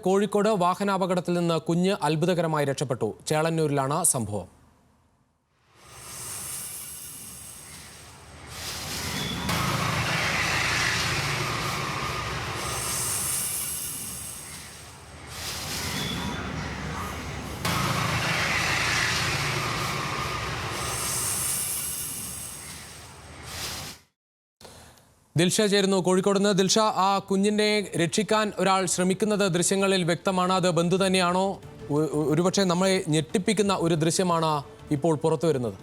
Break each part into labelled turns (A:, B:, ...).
A: കോഴിക്കോട് വാഹനാപകടത്തിൽ നിന്ന് കുഞ്ഞ് അത്ഭുതകരമായി രക്ഷപ്പെട്ടു. ചേളന്നൂരിലാണ് സംഭവം. ദിൽഷ ചേരുന്നു കോഴിക്കോട് നിന്ന്. ദിൽഷ, ആ കുഞ്ഞിനെ രക്ഷിക്കാൻ ഒരാൾ ശ്രമിക്കുന്നത് ദൃശ്യങ്ങളിൽ വ്യക്തമാണ്. അത് ബന്ധു തന്നെയാണോ? ഒരുപക്ഷെ നമ്മളെ ഞെട്ടിപ്പിക്കുന്ന ഒരു ദൃശ്യമാണ് ഇപ്പോൾ പുറത്തു വരുന്നത്.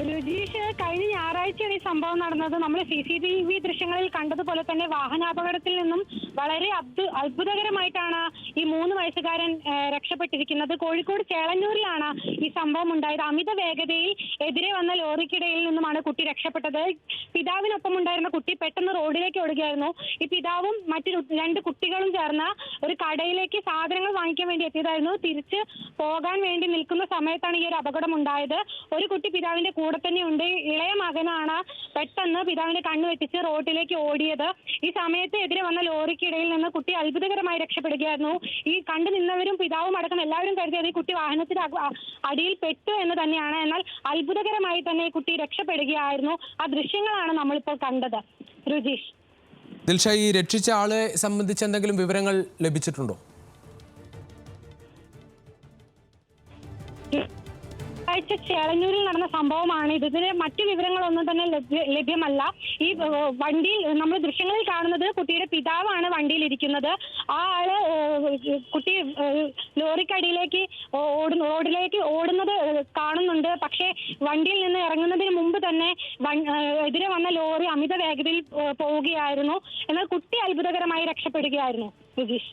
B: രുചീഷ്, കഴിഞ്ഞ ഞായറാഴ്ചയാണ് ഈ സംഭവം നടന്നത്. നമ്മൾ CCTV ദൃശ്യങ്ങളിൽ കണ്ടതുപോലെ തന്നെ വാഹനാപകടത്തിൽ നിന്നും വളരെ അത്ഭുതകരമായിട്ടാണ് ഈ 3 വയസ്സുകാരൻ രക്ഷപ്പെട്ടിരിക്കുന്നത്. കോഴിക്കോട് ചേളന്നൂരിലാണ് ഈ സംഭവം ഉണ്ടായത്. അമിത വേഗതയിൽ എതിരെ വന്ന ലോറിക്കിടയിൽ നിന്നുമാണ് കുട്ടി രക്ഷപ്പെട്ടത്. പിതാവിനൊപ്പം ഉണ്ടായിരുന്ന കുട്ടി പെട്ടെന്ന് റോഡിലേക്ക് ഓടുകയായിരുന്നു. ഈ പിതാവും മറ്റു 2 കുട്ടികളും ചേർന്ന് ഒരു കടയിലേക്ക് സാധനങ്ങൾ വാങ്ങിക്കാൻ വേണ്ടി എത്തിയതായിരുന്നു. തിരിച്ച് പോകാൻ വേണ്ടി നിൽക്കുന്ന സമയത്താണ് ഈ ഒരു അപകടം ഉണ്ടായത്. ഒരു കുട്ടി പിതാവിന്റെ കൂടെ തന്നെ ഉണ്ട്. ഇളയ മകനാണ് പെട്ടെന്ന് പിതാവിന്റെ കണ്ണ് വെട്ടിച്ച് റോഡിലേക്ക് ഓടിയത്. ഈ സമയത്ത് എതിരെ വന്ന ലോറിക്കിടയിൽ നിന്ന് കുട്ടി അത്ഭുതകരമായി രക്ഷപ്പെടുകയായിരുന്നു. ഈ കണ്ടു നിന്നവരും പിതാവും അടക്കം എല്ലാവരും കരുതിയത് ഈ കുട്ടി വാഹനത്തിന്റെ അടിയിൽ പെട്ടു എന്ന് തന്നെയാണ്. എന്നാൽ അത്ഭുതകരമായി തന്നെ ഈ കുട്ടി രക്ഷപ്പെടുകയായിരുന്നു. ആ ദൃശ്യങ്ങളാണ് നമ്മളിപ്പോൾ കണ്ടത്. രുചീഷ്,
A: ദിൽഷ, ഈ രക്ഷിച്ച ആളെ സംബന്ധിച്ച് എന്തെങ്കിലും വിവരങ്ങൾ ലഭിച്ചിട്ടുണ്ടോ?
B: ചേളന്നൂരിൽ നടന്ന സംഭവമാണ്. ഇതിന് മറ്റു വിവരങ്ങളൊന്നും തന്നെ ലഭ്യമല്ല. ഈ വണ്ടിയിൽ നമ്മൾ ദൃശ്യങ്ങളിൽ കാണുന്നത് കുട്ടിയുടെ പിതാവാണ് വണ്ടിയിൽ ഇരിക്കുന്നത്. ആ ആള് കുട്ടി ലോറിക്കടിയിലേക്ക് റോഡിലേക്ക് ഓടുന്നത് കാണുന്നുണ്ട്. പക്ഷേ വണ്ടിയിൽ നിന്ന് ഇറങ്ങുന്നതിന് മുമ്പ് തന്നെ എതിരെ വന്ന ലോറി അമിത വേഗതയിൽ പോവുകയായിരുന്നു. എന്നാൽ കുട്ടി അത്ഭുതകരമായി രക്ഷപ്പെടുകയായിരുന്നു. രജീഷ്,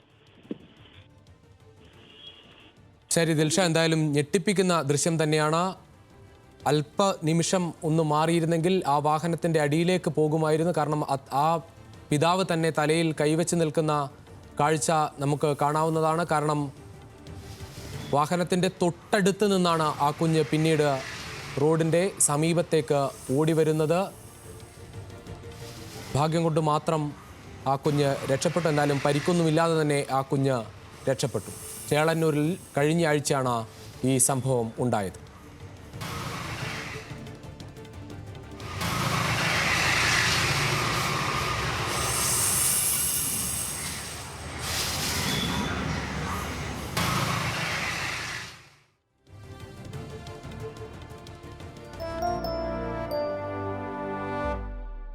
A: ശരി ദിൽഷ, എന്തായാലും ഞെട്ടിപ്പിക്കുന്ന ദൃശ്യം തന്നെയാണ്. അല്പനിമിഷം ഒന്ന് മാറിയിരുന്നെങ്കിൽ ആ വാഹനത്തിൻ്റെ അടിയിലേക്ക് പോകുമായിരുന്നു. കാരണം ആ പിതാവ് തന്നെ തലയിൽ കൈവച്ച് നിൽക്കുന്ന കാഴ്ച നമുക്ക് കാണാവുന്നതാണ്. കാരണം വാഹനത്തിൻ്റെ തൊട്ടടുത്ത് നിന്നാണ് ആ കുഞ്ഞ് പിന്നീട് റോഡിൻ്റെ സമീപത്തേക്ക് ഓടി വരുന്നത്. ഭാഗ്യം കൊണ്ട് മാത്രം ആ കുഞ്ഞ് രക്ഷപ്പെട്ടു. എന്നാലും പരിക്കൊന്നുമില്ലാതെ തന്നെ ആ കുഞ്ഞ് രക്ഷപ്പെട്ടു. ചേളന്നൂരിൽ കഴിഞ്ഞ ആഴ്ചയാണ് ഈ സംഭവം ഉണ്ടായത്.